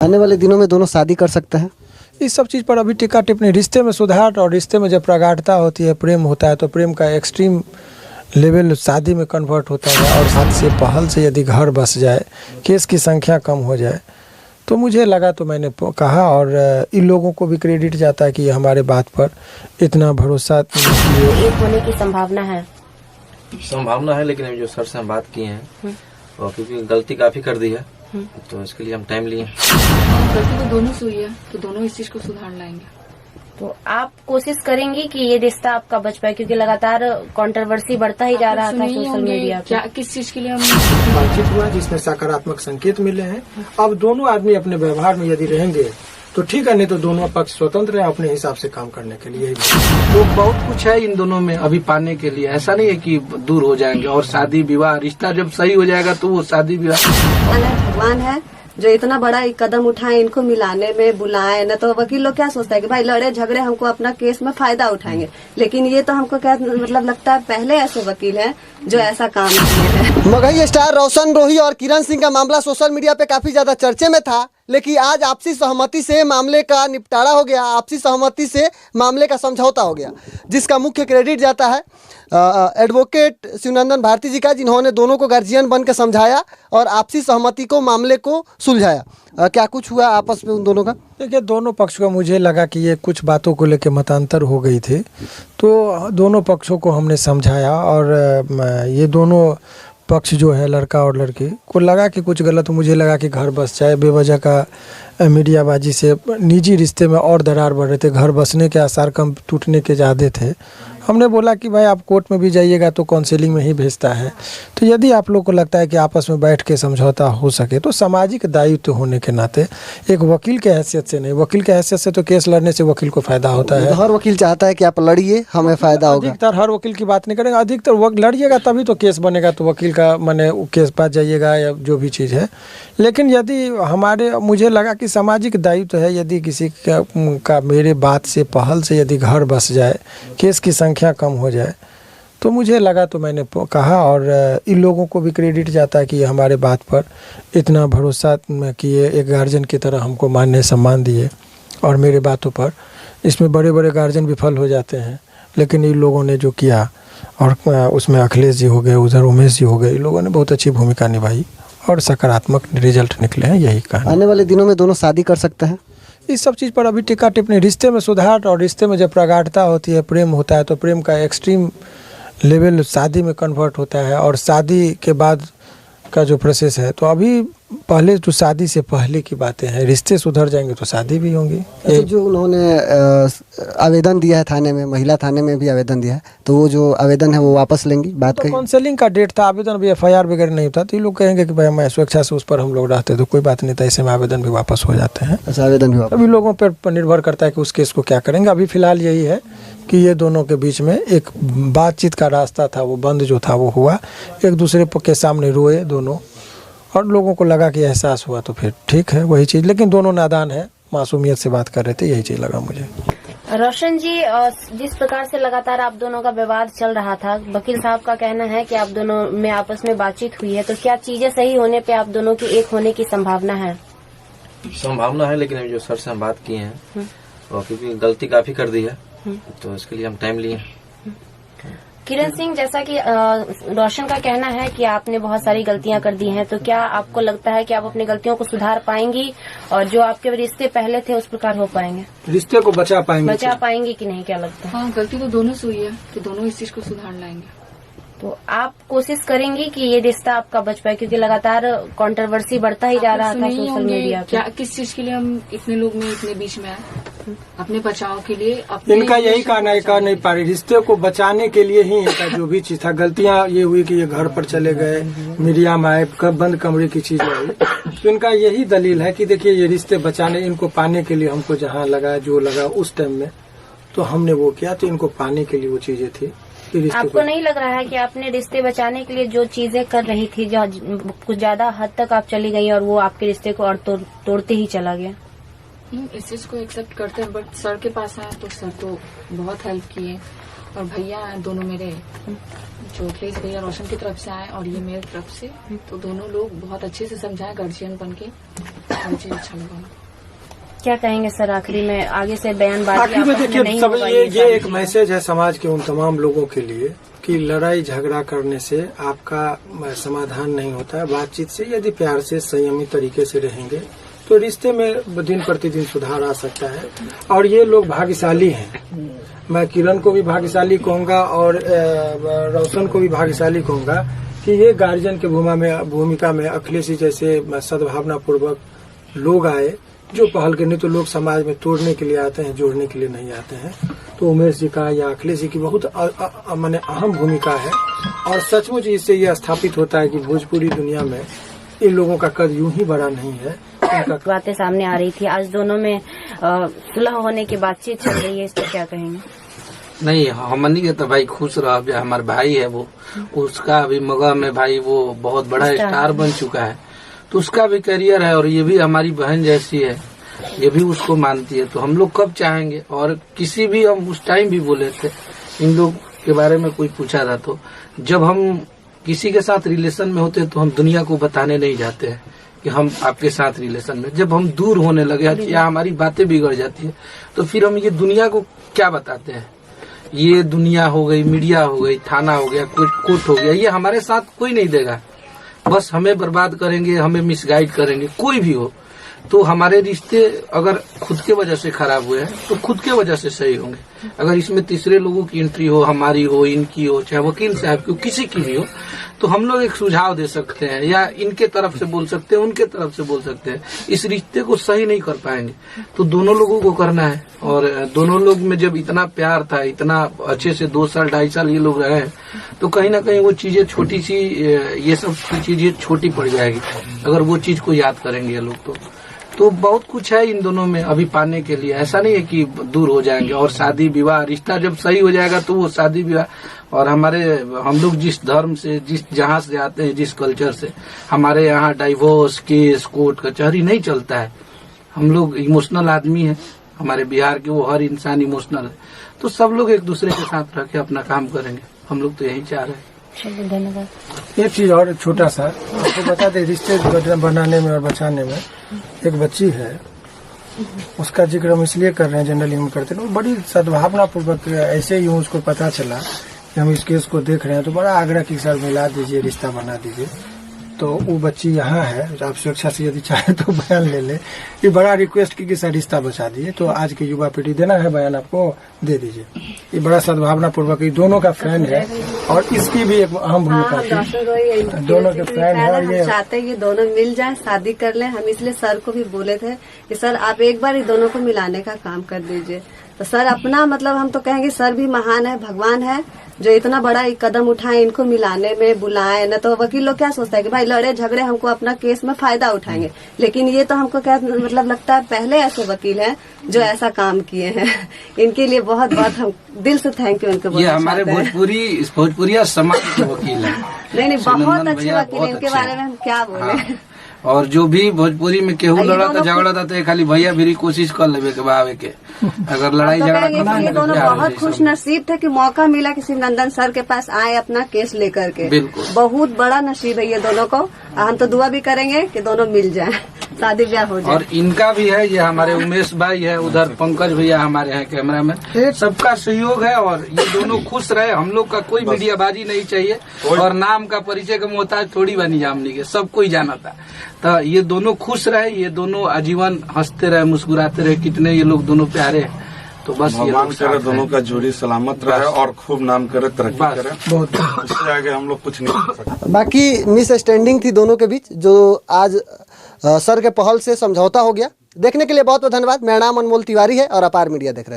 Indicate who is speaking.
Speaker 1: आने वाले दिनों में दोनों शादी कर सकते हैं?
Speaker 2: इस सब चीज़ पर अभी टिक्का टिप्पणी, रिश्ते में सुधार और रिश्ते में जब प्रगाढ़ता होती है, प्रेम होता है, तो प्रेम का एक्सट्रीम लेवल शादी में कन्वर्ट होता है। और साथ से पहल से यदि घर बस जाए, केस की संख्या कम हो जाए, तो मुझे लगा, तो मैंने कहा। और इन लोगों को भी क्रेडिट जाता है कि हमारे बात पर इतना भरोसा किए।
Speaker 3: एक होने की संभावना है,
Speaker 4: लेकिन अभी जो सर से हम बात किए हैं, और क्योंकि गलती काफी कर दी है, तो इसके लिए हम टाइम लिए।
Speaker 5: गलती तो दोनों से हुई है, तो दोनों इस चीज को सुधार लाएंगे।
Speaker 3: तो आप कोशिश करेंगी कि ये रिश्ता आपका बच पाए, क्योंकि लगातार कंट्रोवर्सी बढ़ता ही जा रहा था सोशल मीडिया पे।
Speaker 5: क्या किस चीज के लिए हम
Speaker 2: बातचीत हुआ जिसमें सकारात्मक संकेत मिले हैं। अब दोनों आदमी अपने व्यवहार में यदि रहेंगे तो ठीक है, नहीं तो दोनों पक्ष स्वतंत्र है अपने हिसाब से काम करने के लिए।
Speaker 6: तो बहुत कुछ है इन दोनों में अभी पाने के लिए। ऐसा नहीं है कि दूर हो जाएंगे, और शादी विवाह रिश्ता जब सही हो जाएगा तो वो शादी विवाह।
Speaker 7: भगवान है जो इतना बड़ा एक कदम उठाए, इनको मिलाने में बुलाए। न तो वकील लोग क्या सोचता है कि भाई लड़े झगड़े हमको अपना केस में फायदा उठाएंगे, लेकिन ये तो हमको क्या मतलब लगता है पहले ऐसे वकील हैं जो ऐसा काम किए हैं।
Speaker 1: मगही स्टार रोशन रोही और किरण सिंह का मामला सोशल मीडिया पे काफी ज्यादा चर्चे में था, लेकिन आज आपसी सहमति से मामले का निपटारा हो गया। आपसी सहमति से मामले का समझौता हो गया, जिसका मुख्य क्रेडिट जाता है एडवोकेट शिवनंदन भारती जी का, जिन्होंने दोनों को गार्जियन बन के समझाया और आपसी सहमति को मामले को सुलझाया। क्या कुछ हुआ आपस में उन दोनों का?
Speaker 2: देखिए, दोनों पक्ष का मुझे लगा कि ये कुछ बातों को लेकर मतांतर हो गई थी, तो दोनों पक्षों को हमने समझाया। और ये दोनों पक्ष जो है, लड़का और लड़की को लगा कि कुछ गलत, मुझे लगा कि घर बस जाए। बेवजह का मीडियाबाजी से निजी रिश्ते में और दरार बढ़ रहे थे, घर बसने के आसार कम टूटने के ज़्यादा थे। हमने बोला कि भाई आप कोर्ट में भी जाइएगा तो काउंसलिंग में ही भेजता है, तो यदि आप लोग को लगता है कि आपस में बैठ के समझौता हो सके, तो सामाजिक दायित्व होने के नाते, एक वकील के हैसियत से नहीं, वकील के हैसियत से तो केस लड़ने से वकील को फायदा होता है।
Speaker 1: हर वकील चाहता है कि आप लड़िए, हमें फायदा होगा।
Speaker 2: अधिकतर हर वकील की बात नहीं करेंगे, अधिकतर लड़िएगा तभी तो केस बनेगा, तो वकील का माने केस पास जाइएगा या जो भी चीज़ है। लेकिन यदि मुझे लगा कि सामाजिक दायित्व है, यदि किसी का मेरे बात से, पहल से यदि घर बस जाए, केस की संख्या कम हो जाए, तो मुझे लगा, तो मैंने कहा। और इन लोगों को भी क्रेडिट जाता है कि हमारे बात पर इतना भरोसा किए, एक गार्जियन की तरह हमको मान्य सम्मान दिए। और मेरे बातों पर इसमें बड़े बड़े गार्जियन विफल हो जाते हैं, लेकिन इन लोगों ने जो किया, और उसमें अखिलेश जी हो गए, उधर उमेश जी हो गए, इन लोगों ने बहुत अच्छी भूमिका निभाई और सकारात्मक रिजल्ट निकले हैं। यही कहा।
Speaker 1: आने वाले दिनों में दोनों शादी कर सकते हैं?
Speaker 2: इस सब चीज़ पर अभी टिक्का टिप्पणी, रिश्ते में सुधार और रिश्ते में जब प्रगाढ़ता होती है, प्रेम होता है, तो प्रेम का एक्सट्रीम लेवल शादी में कन्वर्ट होता है। और शादी के बाद का जो प्रोसेस है, तो अभी पहले तो शादी से पहले की बातें हैं, रिश्ते सुधर जाएंगे तो शादी भी होंगी।
Speaker 1: तो जो उन्होंने आवेदन दिया है थाने में, महिला थाने में भी आवेदन दिया है, तो वो जो आवेदन है वो वापस लेंगी? बात
Speaker 2: तो काउंसलिंग का डेट था, आवेदन भी FIR वगैरह नहीं होता, तो ये लोग कहेंगे कि भाई मैं स्वेच्छा से उस पर हम लोग रहते, तो कोई बात नहीं था, ऐसे में आवेदन भी वापस हो जाते हैं।
Speaker 1: अच्छा, आवेदन भी वापस?
Speaker 2: अभी लोगों पर निर्भर करता है कि उस केस को क्या करेंगे। अभी फिलहाल यही है कि ये दोनों के बीच में एक बातचीत का रास्ता था, वो बंद जो था वो हुआ, एक दूसरे के सामने रोए दोनों, और लोगों को लगा कि एहसास हुआ, तो फिर ठीक है वही चीज़। लेकिन दोनों नादान है, मासूमियत से बात कर रहे थे, यही चीज़ लगा मुझे।
Speaker 3: रोशन जी, जिस प्रकार से लगातार आप दोनों का विवाद चल रहा था, वकील साहब का कहना है कि आप दोनों में आपस में बातचीत हुई है, तो क्या चीजें सही होने पे आप दोनों की एक होने की संभावना है?
Speaker 4: लेकिन अभी जो सर से हम बात किए हैं, और क्योंकि गलती काफी कर दी है, तो इसके लिए हम टाइम लिए।
Speaker 3: किरण सिंह, जैसा कि रोशन का कहना है कि आपने बहुत सारी गलतियां कर दी हैं, तो क्या आपको लगता है कि आप अपनी गलतियों को सुधार पाएंगी और जो आपके रिश्ते पहले थे उस प्रकार हो पाएंगे,
Speaker 2: रिश्ते को बचा पाएंगे
Speaker 3: कि नहीं? क्या लगता है?
Speaker 5: हाँ, गलती तो दोनों से हुई है, तो दोनों इस चीज को सुधार लाएंगे।
Speaker 3: तो आप कोशिश करेंगी कि ये रिश्ता आपका बच पाए, क्योंकि लगातार कंट्रोवर्सी बढ़ता ही जा रहा था सोशल मीडिया पे।
Speaker 5: क्या किस चीज के लिए हम इतने लोग में इतने बीच में आए? अपने बचाव के लिए।
Speaker 2: इनका यही कहना है, कह नहीं पा रही, रिश्ते को बचाने के लिए ही इनका जो भी चीज था, गलतियां ये हुई कि ये घर पर चले गए, मीडिया में आए, बंद कमरे की चीज आई, तो इनका यही दलील है कि देखिए ये रिश्ते बचाने, इनको पाने के लिए हमको जहाँ लगा, जो लगा उस टाइम में, तो हमने वो किया, तो इनको पाने के लिए वो चीजें थी।
Speaker 3: आपको नहीं लग रहा है कि आपने रिश्ते बचाने के लिए जो चीजें कर रही थी, जो कुछ ज्यादा हद तक आप चली गई और वो आपके रिश्ते को और तोड़ते ही चला गया?
Speaker 5: इस चीज को एक्सेप्ट करते हैं, बट सर के पास आए तो सर तो बहुत हेल्प किए, और भैया हैं दोनों मेरे, जो अखिलेश भैया रोशन की तरफ से आए और ये मेरी तरफ से, तो दोनों लोग बहुत अच्छे से समझाए गार्जियन बन के, मुझे अच्छा लगा।
Speaker 3: क्या कहेंगे सर आखिरी में, आगे से बयानबाजी
Speaker 2: आखिर में
Speaker 3: आपस में
Speaker 2: देखिए
Speaker 3: नहीं
Speaker 2: सब
Speaker 3: होगा
Speaker 2: ये एक मैसेज है समाज के उन तमाम लोगों के लिए कि लड़ाई झगड़ा करने से आपका समाधान नहीं होता है। बातचीत से यदि प्यार से संयमी तरीके से रहेंगे तो रिश्ते में दिन प्रतिदिन सुधार आ सकता है। और ये लोग भाग्यशाली हैं, मैं किरण को भी भाग्यशाली कहूंगा और रोशन को भी भाग्यशाली कहूंगा कि ये गार्जियन के भूमिका में अखिलेश जी जैसे सद्भावना पूर्वक लोग आए, जो पहल करने तो लोग समाज में तोड़ने के लिए आते हैं, जोड़ने के लिए नहीं आते हैं। तो उमेश जी का या अखिलेश जी की बहुत माने अहम भूमिका है। और सचमुच इससे यह स्थापित होता है कि भोजपुरी दुनिया में इन लोगों का कद यूं ही बड़ा नहीं है।
Speaker 3: बातें सामने आ रही थी, आज दोनों में सुलह होने की बातचीत चल रही है, इस पर क्या कहेंगे?
Speaker 6: नहीं, हमनी के तो भाई खुश रह, जो हमारे भाई है वो, उसका अभी मगह में भाई वो बहुत बड़ा स्टार बन चुका है, तो उसका भी करियर है। और ये भी हमारी बहन जैसी है, ये भी उसको मानती है। तो हम लोग कब चाहेंगे, और किसी भी हम उस टाइम भी बोले थे, इन लोग के बारे में कोई पूछा था तो जब हम किसी के साथ रिलेशन में होते हैं तो हम दुनिया को बताने नहीं जाते हैं कि हम आपके साथ रिलेशन में। जब हम दूर होने लगे या हमारी बातें बिगड़ जाती है तो फिर हम ये दुनिया को क्या बताते हैं। ये दुनिया हो गई, मीडिया हो गई, थाना हो गया, कोर्ट हो गया, ये हमारे साथ कोई नहीं देगा, बस हमें बर्बाद करेंगे, हमें मिसगाइड करेंगे। कोई भी हो तो हमारे रिश्ते अगर खुद के वजह से खराब हुए हैं तो खुद के वजह से सही होंगे। अगर इसमें तीसरे लोगों की एंट्री हो, हमारी हो, इनकी हो, चाहे वकील साहब की हो, किसी की भी हो, तो हम लोग एक सुझाव दे सकते हैं, या इनके तरफ से बोल सकते हैं, उनके तरफ से बोल सकते हैं। इस रिश्ते को सही नहीं कर पाएंगे तो दोनों लोगों को करना है। और दोनों लोग में जब इतना प्यार था, इतना अच्छे से 2 साल 2.5 साल ये लोग रहे हैं, तो कहीं ना कहीं वो चीजें छोटी सी, ये सब चीजें छोटी पड़ जाएगी अगर वो चीज को याद करेंगे ये लोग। तो बहुत कुछ है इन दोनों में अभी पाने के लिए, ऐसा नहीं है कि दूर हो जाएंगे। और शादी विवाह, रिश्ता जब सही हो जाएगा तो वो शादी विवाह। और हम लोग जिस धर्म से, जहाँ से आते हैं, जिस कल्चर से, हमारे यहाँ डाइवोर्स केस, कोर्ट कचहरी नहीं चलता है। हम लोग इमोशनल आदमी हैं, हमारे बिहार के, वो हर इंसान इमोशनल है। तो सब लोग एक दूसरे के साथ रह के अपना काम करेंगे, हम लोग तो यही चाह रहे हैं।
Speaker 3: धन्यवाद।
Speaker 2: एक चीज और छोटा सा आपको बता दें, रिश्ते बनाने में और बचाने में एक बच्ची है, उसका जिक्र हम इसलिए कर रहे हैं, जनरली हम करते हैं, बड़ी सद्भावना पूर्वक ऐसे ही उसको पता चला कि हम इस केस को देख रहे हैं तो बड़ा आग्रह की सर मिला दीजिए, रिश्ता बना दीजिए। तो वो बच्ची यहाँ है, आप सुरक्षा से यदि चाहे तो बयान ले ले। ये बड़ा रिक्वेस्ट की सर रिश्ता बचा दिए, तो आज की युवा पीढ़ी देना है बयान, आपको दे दीजिए। ये बड़ा सद्भावना पूर्वक दोनों का फैन है और इसकी भी एक अहम भूमिका थी, दोनों के फैन है। और ये
Speaker 7: चाहते हैं ये दोनों मिल जाए, शादी कर ले। हम इसलिए सर को भी बोले थे कि सर आप एक बार ये दोनों को मिलाने का काम कर दीजिए। तो सर अपना मतलब हम तो कहेंगे सर भी महान है, भगवान है, जो इतना बड़ा एक कदम उठाए, इनको मिलाने में बुलाए। न तो वकील लोग क्या सोचता है कि भाई लड़े झगड़े हमको अपना केस में फायदा उठाएंगे, लेकिन ये तो हमको क्या मतलब लगता है पहले ऐसे वकील हैं जो ऐसा काम किए हैं। इनके लिए बहुत बहुत हम दिल से थैंक यू इनको।
Speaker 6: ये हमारे भोजपुरिया समाज के वकील हैं।
Speaker 7: नहीं बहुत अच्छे वकील है, इनके बारे में हम क्या बोले।
Speaker 6: और जो भी भोजपुरी में केहू लड़ा था, झगड़ा था, तो खाली भैया भी कोशिश कर लेवे के बावे के, अगर लड़ाई झगड़ा
Speaker 7: ये दोनों बहुत खुश नसीब थे कि मौका मिला कि शिवनंदन सर के पास आए अपना केस लेकर के।
Speaker 6: बिल्कुल,
Speaker 7: बहुत बड़ा नसीब है ये दोनों को। हम तो दुआ भी करेंगे कि दोनों मिल जाएं, शादी ब्याह हो जाए।
Speaker 6: और इनका भी है, ये हमारे उमेश भाई है, उधर पंकज भैया हमारे हैं कैमरा में, सबका सहयोग है। और ये दोनों खुश रहे, हम लोग का कोई मीडियाबाजी नहीं चाहिए और नाम का परिचय का मोहताज थोड़ी बनी जामनी के, सबको ही जाना था। तो ये दोनों खुश रहे, ये दोनों आजीवन हंसते रहे, मुस्कुराते रहे, कितने ये लोग दोनों प्यारे हैं। तो बस
Speaker 8: भगवान करे दोनों का जोड़ी सलामत रहे और खूब नाम करे, तरक्की करे। बहुत उससे आगे हम लोग कुछ नहीं कर सकते।
Speaker 1: बाकी मिस स्टैंडिंग थी दोनों के बीच, जो आज सर के पहल से समझौता हो गया। देखने के लिए बहुत बहुत धन्यवाद। मेरा नाम अनमोल तिवारी है और अपार मीडिया देख रहे हैं।